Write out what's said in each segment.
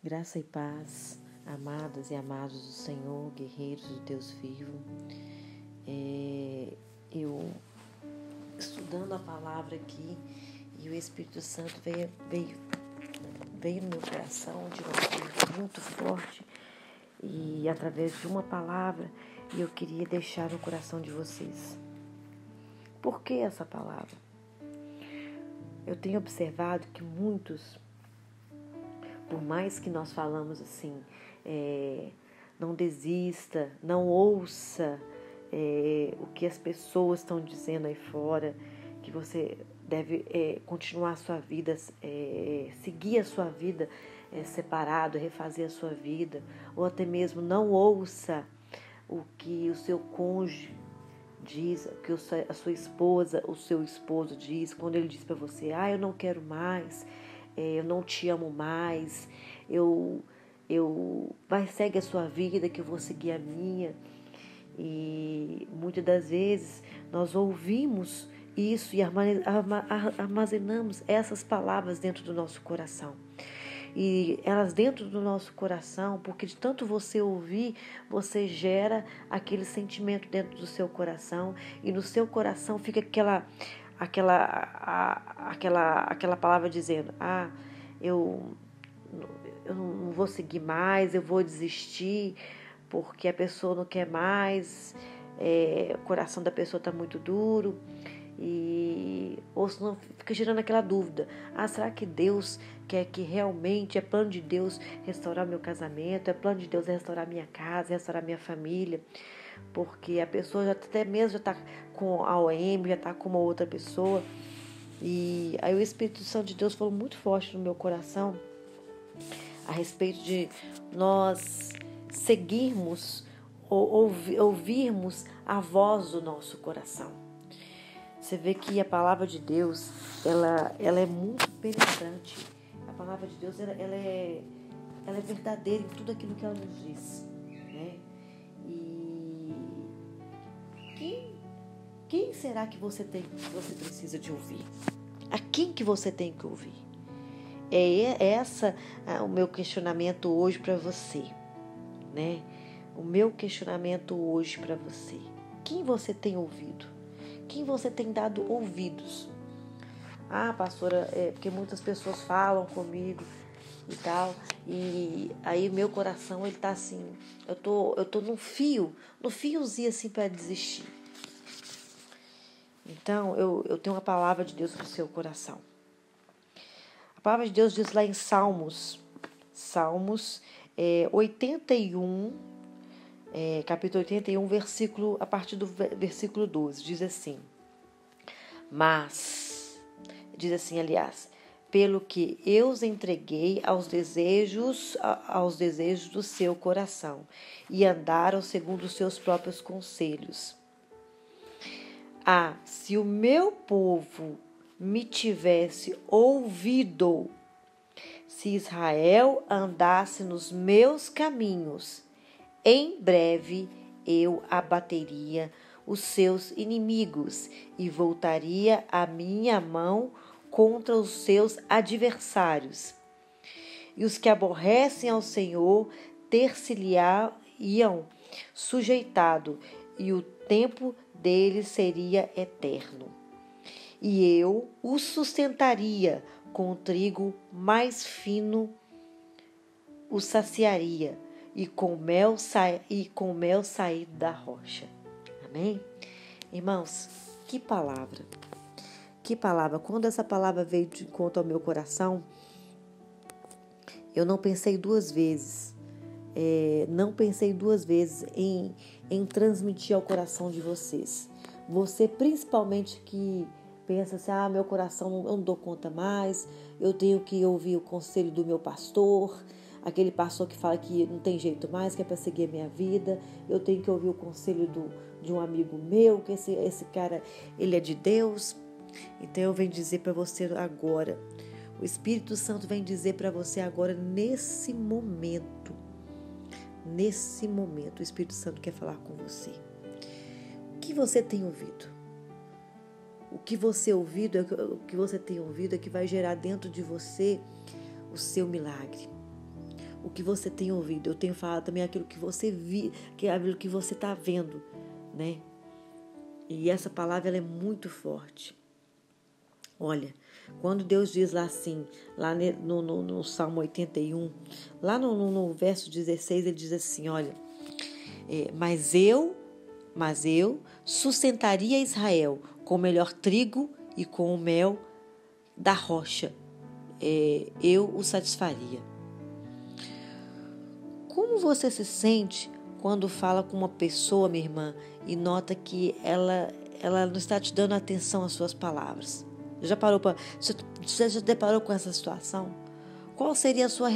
Graça e paz, amadas e amados do Senhor, guerreiros do Deus vivo. Eu estudando a palavra aqui e o Espírito Santo veio no meu coração de uma forma muito forte e através de uma palavra, e eu queria deixar no coração de vocês. Por que essa palavra? Eu tenho observado que muitos, por mais que nós falamos assim, não desista, não ouça o que as pessoas estão dizendo aí fora, que você deve continuar a sua vida, seguir a sua vida separado, refazer a sua vida, ou até mesmo não ouça o que o seu cônjuge diz, o que a sua esposa, o seu esposo diz, quando ele diz para você, eu não quero mais, eu não te amo mais, vai, segue a sua vida que eu vou seguir a minha. E muitas das vezes nós ouvimos isso e armazenamos essas palavras dentro do nosso coração. E elas dentro do nosso coração, porque de tanto você ouvir, você gera aquele sentimento dentro do seu coração, e no seu coração fica aquela palavra dizendo, eu não vou seguir mais, eu vou desistir, porque a pessoa não quer mais, o coração da pessoa está muito duro. Ou senão fica gerando aquela dúvida, será que Deus quer que realmente é plano de Deus restaurar meu casamento, é plano de Deus restaurar minha casa, restaurar minha família? Porque a pessoa já até mesmo já está com a OM, já está com uma outra pessoa. E aí o Espírito Santo de Deus falou muito forte no meu coração a respeito de nós seguirmos ou ouvirmos a voz do nosso coração. Você vê que a palavra de Deus, ela é muito penetrante. A palavra de Deus, ela é verdadeira em tudo aquilo que ela nos diz, né? E quem será que você precisa de ouvir? A quem que você tem que ouvir? O meu questionamento hoje para você, né? O meu questionamento hoje para você. Quem você tem ouvido? Quem você tem dado ouvidos? Pastora, porque muitas pessoas falam comigo e tal, e aí meu coração, ele tá assim, eu tô no fiozinho assim para desistir. Então, eu tenho uma palavra de Deus pro seu coração. A palavra de Deus diz lá em Salmos 81, capítulo 81, a partir do versículo 12, diz assim, pelo que eu os entreguei aos desejos do seu coração, e andaram segundo os seus próprios conselhos. Se o meu povo me tivesse ouvido, se Israel andasse nos meus caminhos, em breve eu abateria os seus inimigos e voltaria a minha mão contra os seus adversários. E os que aborrecem ao Senhor ter-se-lhe-iam sujeitado, e o tempo deles seria eterno. E eu os sustentaria com trigo mais fino, os saciaria, e com mel saído da rocha. Amém? Irmãos, que palavra! Que palavra! Quando essa palavra veio de encontro ao meu coração, eu não pensei duas vezes. Em transmitir ao coração de vocês. Você, principalmente, que pensa assim, meu coração, eu não dou conta mais, eu tenho que ouvir o conselho do meu pastor, aquele pastor que fala que não tem jeito mais, que é para seguir a minha vida, eu tenho que ouvir o conselho de um amigo meu, que esse cara, ele é de Deus. Então eu venho dizer para você agora, o Espírito Santo vem dizer para você agora, nesse momento, o Espírito Santo quer falar com você. O que você tem ouvido? O que você tem ouvido é que vai gerar dentro de você o seu milagre. o que você tem ouvido. Eu tenho falado também aquilo que você viu, aquilo que você está vendo, né? E essa palavra ela é muito forte. Olha, quando Deus diz lá assim, lá no Salmo 81, lá no verso 16, ele diz assim, olha, mas eu sustentaria Israel com o melhor trigo e com o mel da rocha. Eu o satisfaria. Como você se sente quando fala com uma pessoa, minha irmã, e nota que ela não está te dando atenção às suas palavras? Você já deparou com essa situação? Qual seria a sua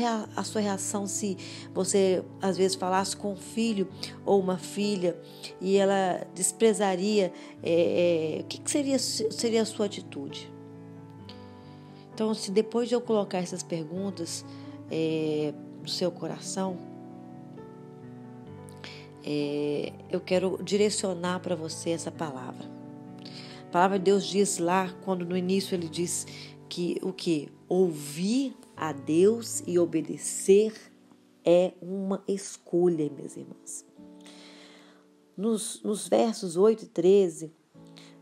reação se você, às vezes, falasse com um filho ou uma filha e ela desprezaria? O que seria a sua atitude? Então, se depois de eu colocar essas perguntas no seu coração, eu quero direcionar para você essa palavra. A palavra de Deus diz lá, quando no início ele diz que o quê? Ouvir a Deus e obedecer é uma escolha, minhas irmãs. Nos versos 8 e 13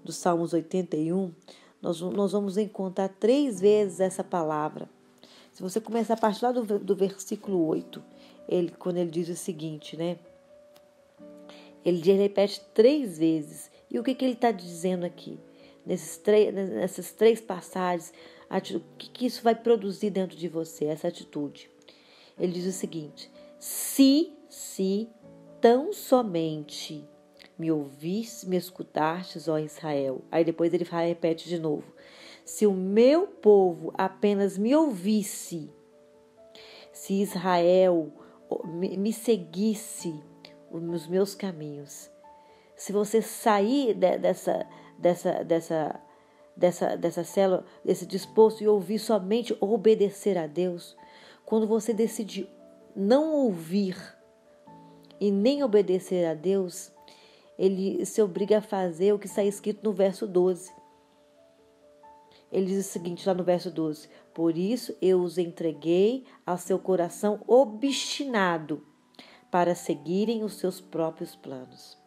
do Salmos 81, nós vamos encontrar 3 vezes essa palavra. Se você começar a partir lá do versículo 8, quando ele diz o seguinte, né? Ele repete 3 vezes. E o que ele está dizendo aqui? Nessas 3 passagens, o que isso vai produzir dentro de você, essa atitude? Ele diz o seguinte: se tão somente me ouvisse, me escutastes, ó Israel. Aí depois ele repete de novo: se o meu povo apenas me ouvisse, se Israel me seguisse nos meus caminhos, se você sair dessa célula, desse disposto e ouvir somente obedecer a Deus, quando você decide não ouvir e nem obedecer a Deus, ele se obriga a fazer o que está escrito no verso 12. Ele diz o seguinte lá no verso 12: por isso eu os entreguei ao seu coração obstinado para seguirem os seus próprios planos.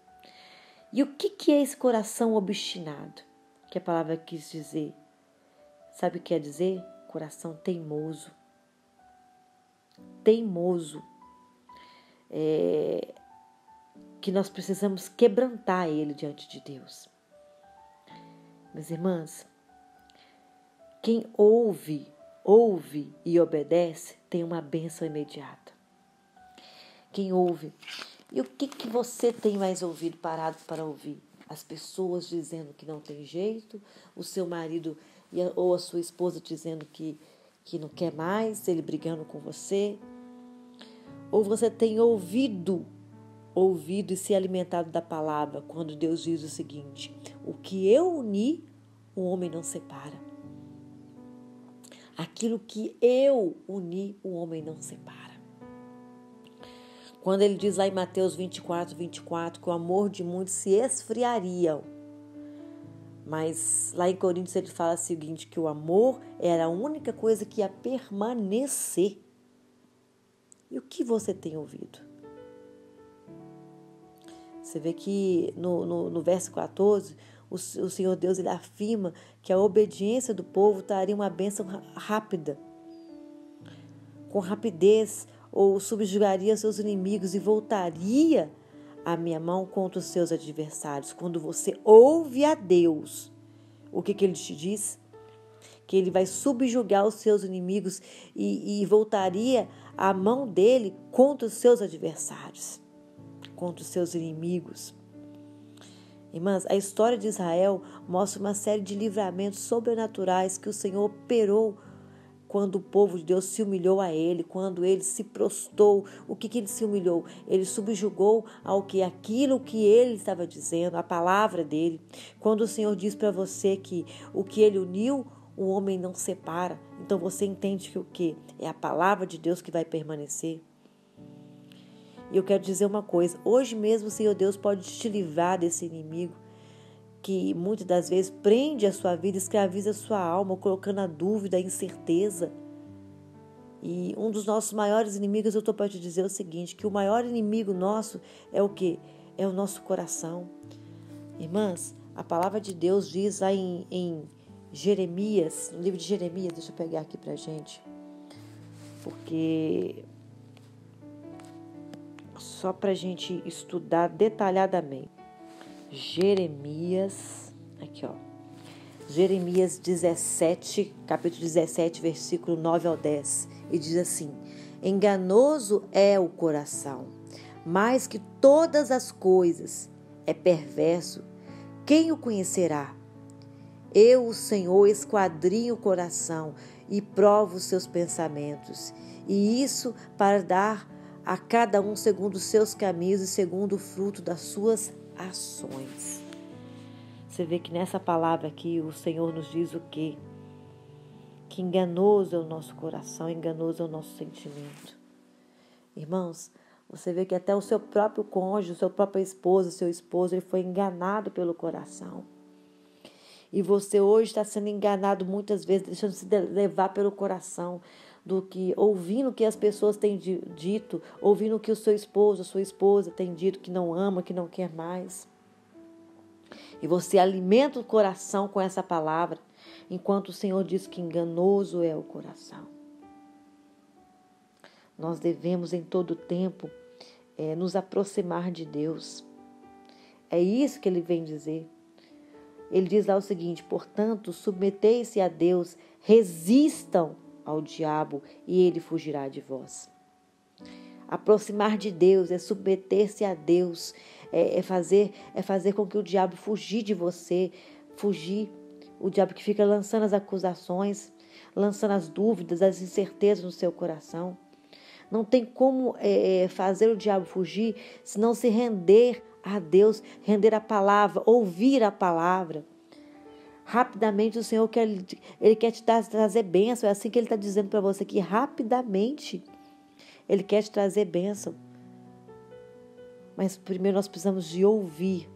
E o que é esse coração obstinado? Que a palavra quis dizer. Sabe o que quer dizer? Coração teimoso. Teimoso. Que nós precisamos quebrantar ele diante de Deus. Minhas irmãs, quem ouve e obedece tem uma bênção imediata. Quem ouve. E o que você tem mais ouvido, parado para ouvir? As pessoas dizendo que não tem jeito, o seu marido ou a sua esposa dizendo que não quer mais, ele brigando com você? Ou você tem ouvido e se alimentado da palavra, quando Deus diz o seguinte: o que eu uni, o homem não separa. Aquilo que eu uni, o homem não separa. Quando ele diz lá em Mateus 24, que o amor de muitos se esfriaria. Mas lá em Coríntios ele fala o seguinte, que o amor era a única coisa que ia permanecer. E o que você tem ouvido? Você vê que no verso 14, o Senhor Deus ele afirma que a obediência do povo traria uma bênção rápida. Com rapidez, ou subjugaria seus inimigos e voltaria a minha mão contra os seus adversários. Quando você ouve a Deus, o que ele te diz? Que ele vai subjugar os seus inimigos e voltaria a mão dele contra os seus adversários, contra os seus inimigos. Irmãs, a história de Israel mostra uma série de livramentos sobrenaturais que o Senhor operou quando o povo de Deus se humilhou a ele, quando ele se prostrou. O que ele se humilhou? Ele subjugou aquilo que ele estava dizendo, a palavra dele. Quando o Senhor diz para você que o que ele uniu, o homem não separa, então você entende que o quê? É a palavra de Deus que vai permanecer. E eu quero dizer uma coisa, hoje mesmo o Senhor Deus pode te livrar desse inimigo que muitas das vezes prende a sua vida, escraviza a sua alma, colocando a dúvida, a incerteza. E um dos nossos maiores inimigos, eu estou para te dizer o seguinte, que o maior inimigo nosso é o quê? É o nosso coração. Irmãs, a palavra de Deus diz lá em Jeremias, no livro de Jeremias, deixa eu pegar aqui pra gente, porque só pra gente estudar detalhadamente. Jeremias, aqui ó, Jeremias 17, capítulo 17, versículo 9 ao 10, e diz assim: enganoso é o coração, mais que todas as coisas, é perverso, quem o conhecerá? Eu, o Senhor, esquadrinho o coração e provo os seus pensamentos, e isso para dar a cada um segundo os seus caminhos e segundo o fruto das suas ações. Você vê que nessa palavra aqui o Senhor nos diz o quê? Que enganoso é o nosso coração, enganoso é o nosso sentimento. Irmãos, você vê que até o seu próprio cônjuge, o seu próprio esposo, o seu esposo, ele foi enganado pelo coração. E você hoje está sendo enganado muitas vezes, deixando-se levar pelo coração, ouvindo o que as pessoas têm dito, ouvindo o que o seu esposo, a sua esposa tem dito que não ama, que não quer mais. E você alimenta o coração com essa palavra, enquanto o Senhor diz que enganoso é o coração. Nós devemos em todo tempo nos aproximar de Deus. É isso que ele vem dizer. Ele diz lá o seguinte: portanto, submetei-se a Deus, resistam ao diabo e ele fugirá de vós. Aproximar de Deus é submeter-se a Deus, é fazer com que o diabo fugir de você, fugir. O diabo que fica lançando as acusações, lançando as dúvidas, as incertezas no seu coração. Não tem como fazer o diabo fugir se não se render a Deus, render a palavra, ouvir a palavra. Rapidamente o Senhor Ele quer te trazer bênção. É assim que Ele está dizendo para você que rapidamente Ele quer te trazer bênção. Mas primeiro nós precisamos de ouvir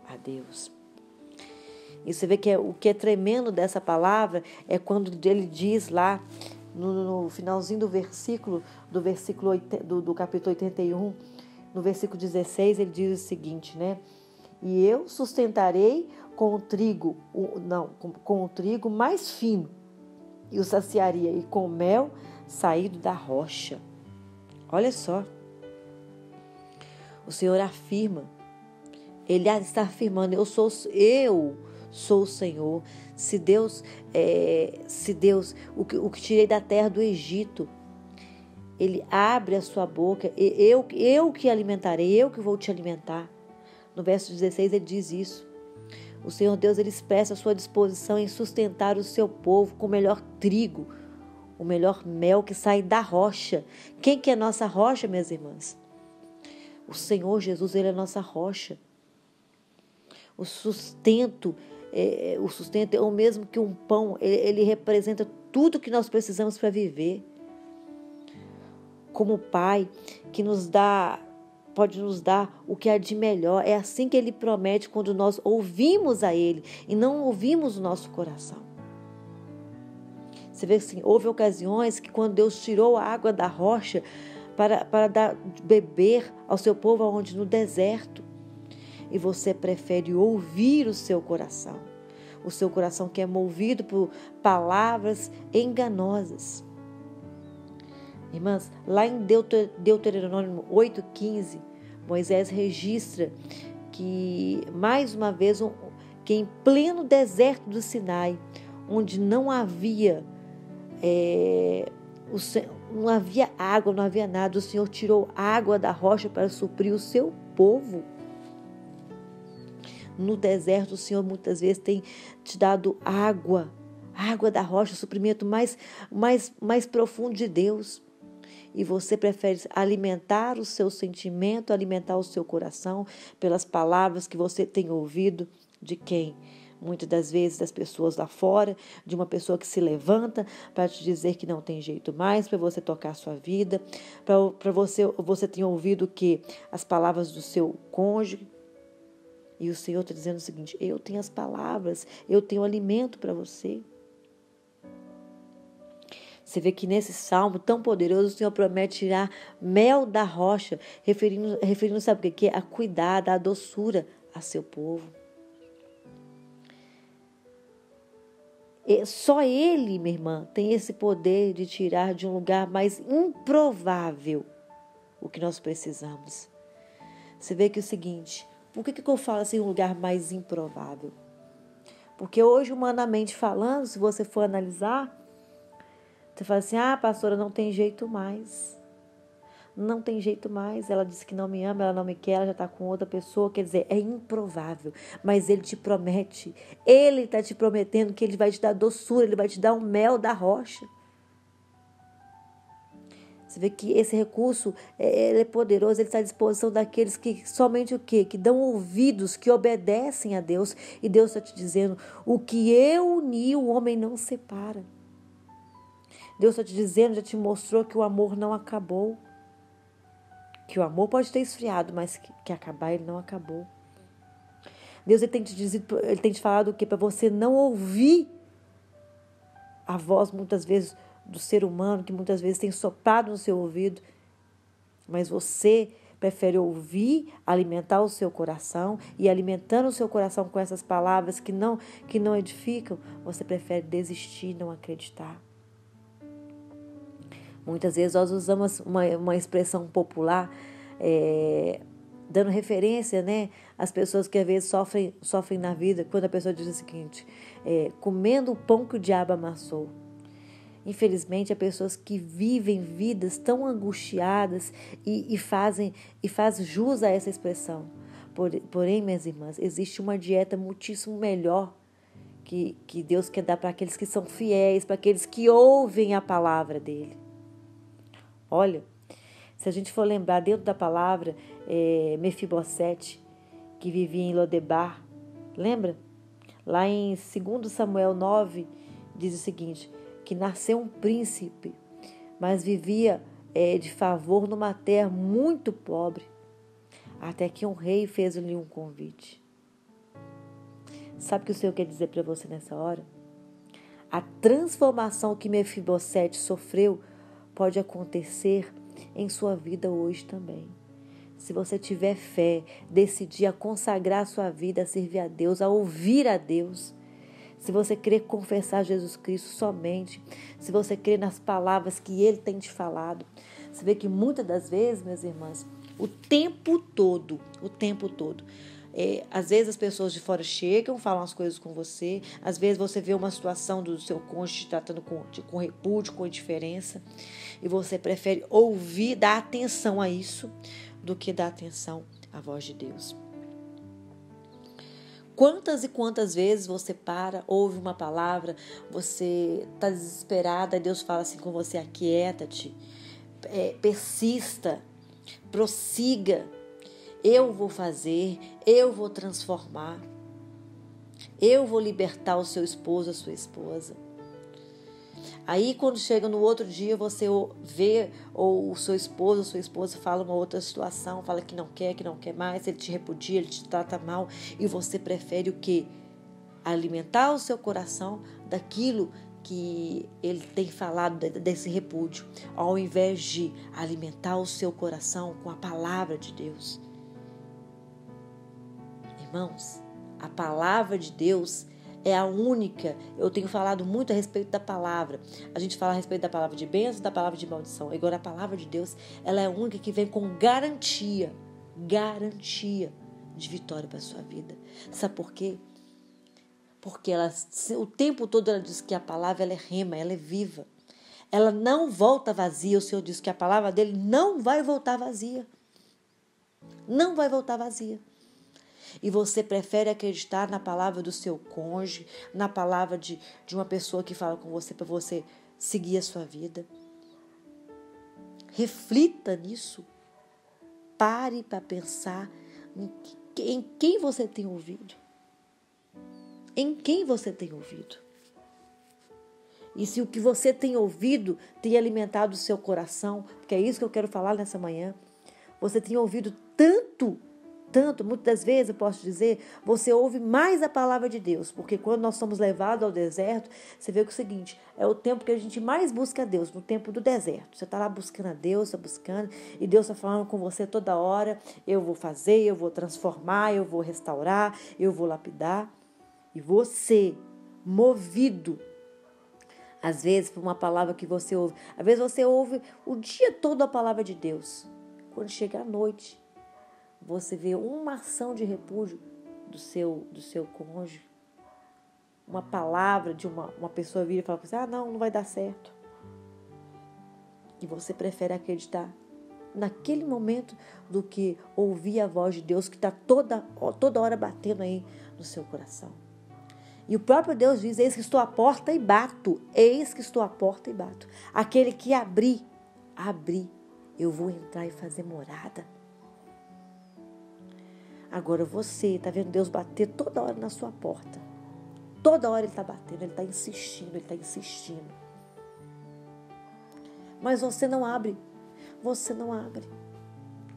a Deus. E você vê que o que é tremendo dessa palavra é quando Ele diz lá no finalzinho do versículo do capítulo 81, no versículo 16, ele diz o seguinte, né? E eu sustentarei com o trigo mais fino, e o saciaria, e com mel saído da rocha. Olha só. O Senhor afirma, Ele está afirmando, eu sou o Senhor. Se Deus, o que tirei da terra do Egito, Ele abre a sua boca, eu que alimentarei, eu que vou te alimentar. No verso 16 ele diz isso. O Senhor Deus, Ele expressa a sua disposição em sustentar o seu povo com o melhor trigo, o melhor mel que sai da rocha. Quem que é nossa rocha, minhas irmãs? O Senhor Jesus, Ele é a nossa rocha. O sustento é o mesmo que um pão, ele representa tudo que nós precisamos para viver. Como Pai que pode nos dar o que há de melhor. É assim que Ele promete quando nós ouvimos a Ele e não ouvimos o nosso coração. Você vê assim, houve ocasiões que quando Deus tirou a água da rocha para dar beber ao seu povo onde no deserto, e você prefere ouvir o seu coração. O seu coração que é movido por palavras enganosas. Irmãs, lá em Deuteronômio 8,15, Moisés registra que, mais uma vez, que em pleno deserto do Sinai, onde não havia água, não havia nada, o Senhor tirou água da rocha para suprir o seu povo. No deserto, o Senhor muitas vezes tem te dado água da rocha, o suprimento mais profundo de Deus. E você prefere alimentar o seu sentimento, alimentar o seu coração pelas palavras que você tem ouvido de quem? Muitas das vezes das pessoas lá fora, de uma pessoa que se levanta para te dizer que não tem jeito mais, para você tocar a sua vida, para você tem ouvido que as palavras do seu cônjuge. E o Senhor está dizendo o seguinte: eu tenho as palavras, eu tenho alimento para você. Você vê que nesse salmo tão poderoso, o Senhor promete tirar mel da rocha, referindo sabe o que é? A cuidar, a doçura a seu povo. Só Ele, minha irmã, tem esse poder de tirar de um lugar mais improvável o que nós precisamos. Você vê que é o seguinte, por que eu falo assim, um lugar mais improvável? Porque hoje, humanamente falando, se você for analisar, você fala assim, pastora, não tem jeito mais. Não tem jeito mais. Ela disse que não me ama, ela não me quer, ela já está com outra pessoa. Quer dizer, é improvável. Mas Ele te promete. Ele está te prometendo que Ele vai te dar doçura, Ele vai te dar o mel da rocha. Você vê que esse recurso ele é poderoso, ele está à disposição daqueles que somente o quê? Que dão ouvidos, que obedecem a Deus. E Deus está te dizendo, o que eu uni, o homem não separa. Deus está te dizendo, já te mostrou que o amor não acabou. Que o amor pode ter esfriado, mas que acabar ele não acabou. Deus ele tem te falado o quê? Para você não ouvir a voz muitas vezes do ser humano, que muitas vezes tem soprado no seu ouvido, mas você prefere ouvir, alimentar o seu coração, e alimentando o seu coração com essas palavras que não edificam, você prefere desistir, não acreditar. Muitas vezes nós usamos uma expressão popular, dando referência, né, às pessoas que às vezes sofrem na vida, quando a pessoa diz o seguinte, comendo o pão que o diabo amassou. Infelizmente, há pessoas que vivem vidas tão angustiadas e fazem jus a essa expressão. Porém, minhas irmãs, existe uma dieta muitíssimo melhor que Deus quer dar para aqueles que são fiéis, para aqueles que ouvem a palavra dele. Olha, se a gente for lembrar dentro da palavra, Mefibosete, que vivia em Lodebar, lembra? Lá em 2 Samuel 9, diz o seguinte, que nasceu um príncipe, mas vivia de favor numa terra muito pobre, até que um rei fez-lhe um convite. Sabe o que o Senhor quer dizer para você nessa hora? A transformação que Mefibosete sofreu pode acontecer em sua vida hoje também. Se você tiver fé, decidir a consagrar a sua vida, a servir a Deus, a ouvir a Deus, se você crer confessar Jesus Cristo somente, se você crer nas palavras que Ele tem te falado, você vê que muitas das vezes, minhas irmãs, o tempo todo, às vezes as pessoas de fora chegam, falam as coisas com você, às vezes você vê uma situação do seu cônjuge tratando com repúdio, com indiferença, e você prefere ouvir, dar atenção a isso, do que dar atenção à voz de Deus. Quantas e quantas vezes você ouve uma palavra, você está desesperada, e Deus fala assim com você, aquieta-te, persista, prossiga, eu vou fazer, eu vou transformar, eu vou libertar o seu esposo, a sua esposa. Aí quando chega no outro dia, você vê ou o seu esposo, a sua esposa fala uma outra situação, fala que não quer mais, ele te repudia, ele te trata mal, e você prefere o quê? Alimentar o seu coração daquilo que ele tem falado, desse repúdio, ao invés de alimentar o seu coração com a palavra de Deus. Irmãos, a palavra de Deus é a única. Eu tenho falado muito a respeito da palavra. A gente fala a respeito da palavra de bênção, da palavra de maldição. Agora, a palavra de Deus, ela é a única que vem com garantia de vitória para a sua vida. Sabe por quê? Porque o tempo todo ela diz que a palavra ela é rema, ela é viva. Ela não volta vazia. O Senhor diz que a palavra dele não vai voltar vazia. Não vai voltar vazia. E você prefere acreditar na palavra do seu cônjuge, na palavra de uma pessoa que fala com você para você seguir a sua vida. Reflita nisso. Pare para pensar em quem você tem ouvido. Em quem você tem ouvido. E se o que você tem ouvido tem alimentado o seu coração, porque é isso que eu quero falar nessa manhã, você tem ouvido tanto Tanto, muitas das vezes, eu posso dizer, você ouve mais a palavra de Deus, porque quando nós somos levados ao deserto, você vê que é o seguinte, é o tempo que a gente mais busca a Deus, no tempo do deserto. Você está lá buscando a Deus, está buscando, e Deus está falando com você toda hora, eu vou fazer, eu vou transformar, eu vou restaurar, eu vou lapidar. E você, movido, às vezes, por uma palavra que você ouve, às vezes você ouve o dia todo a palavra de Deus. Quando chega à noite, você vê uma ação de repúdio do seu cônjuge, uma palavra de uma pessoa vir e falar para você, não vai dar certo. E você prefere acreditar naquele momento do que ouvir a voz de Deus que está toda hora batendo aí no seu coração. E o próprio Deus diz, eis que estou à porta e bato, eis que estou à porta e bato. Aquele que abrir, eu vou entrar e fazer morada. Agora você está vendo Deus bater toda hora na sua porta. Toda hora Ele está batendo, Ele está insistindo. Mas você não abre.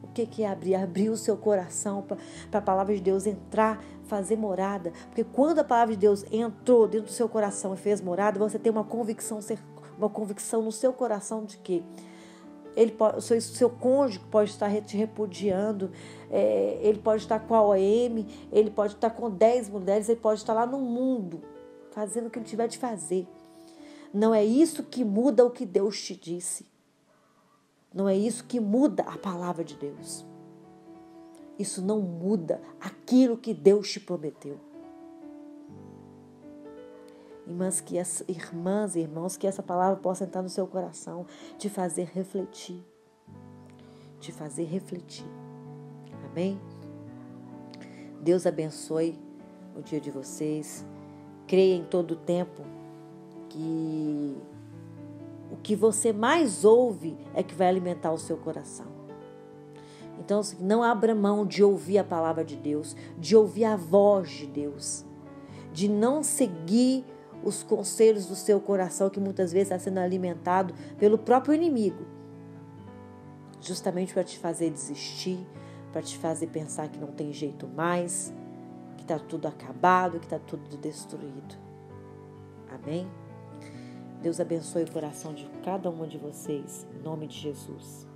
O que é abrir? Abrir o seu coração para a palavra de Deus entrar, fazer morada. Porque quando a palavra de Deus entrou dentro do seu coração e fez morada, você tem uma convicção no seu coração de que o seu cônjuge pode estar te repudiando, ele pode estar com a OM, ele pode estar com 10 mulheres, ele pode estar lá no mundo, fazendo o que ele tiver de fazer. Não é isso que muda o que Deus te disse. Não é isso que muda a palavra de Deus. Isso não muda aquilo que Deus te prometeu. Irmãs e irmãos, que essa palavra possa entrar no seu coração, te fazer refletir. Amém? Deus abençoe o dia de vocês. Creia em todo o tempo que o que você mais ouve é que vai alimentar o seu coração. Então, não abra mão de ouvir a palavra de Deus, de ouvir a voz de Deus, de não seguir os conselhos do seu coração, que muitas vezes está sendo alimentado pelo próprio inimigo, justamente para te fazer desistir, para te fazer pensar que não tem jeito mais, que está tudo acabado, que está tudo destruído. Amém? Deus abençoe o coração de cada uma de vocês, em nome de Jesus.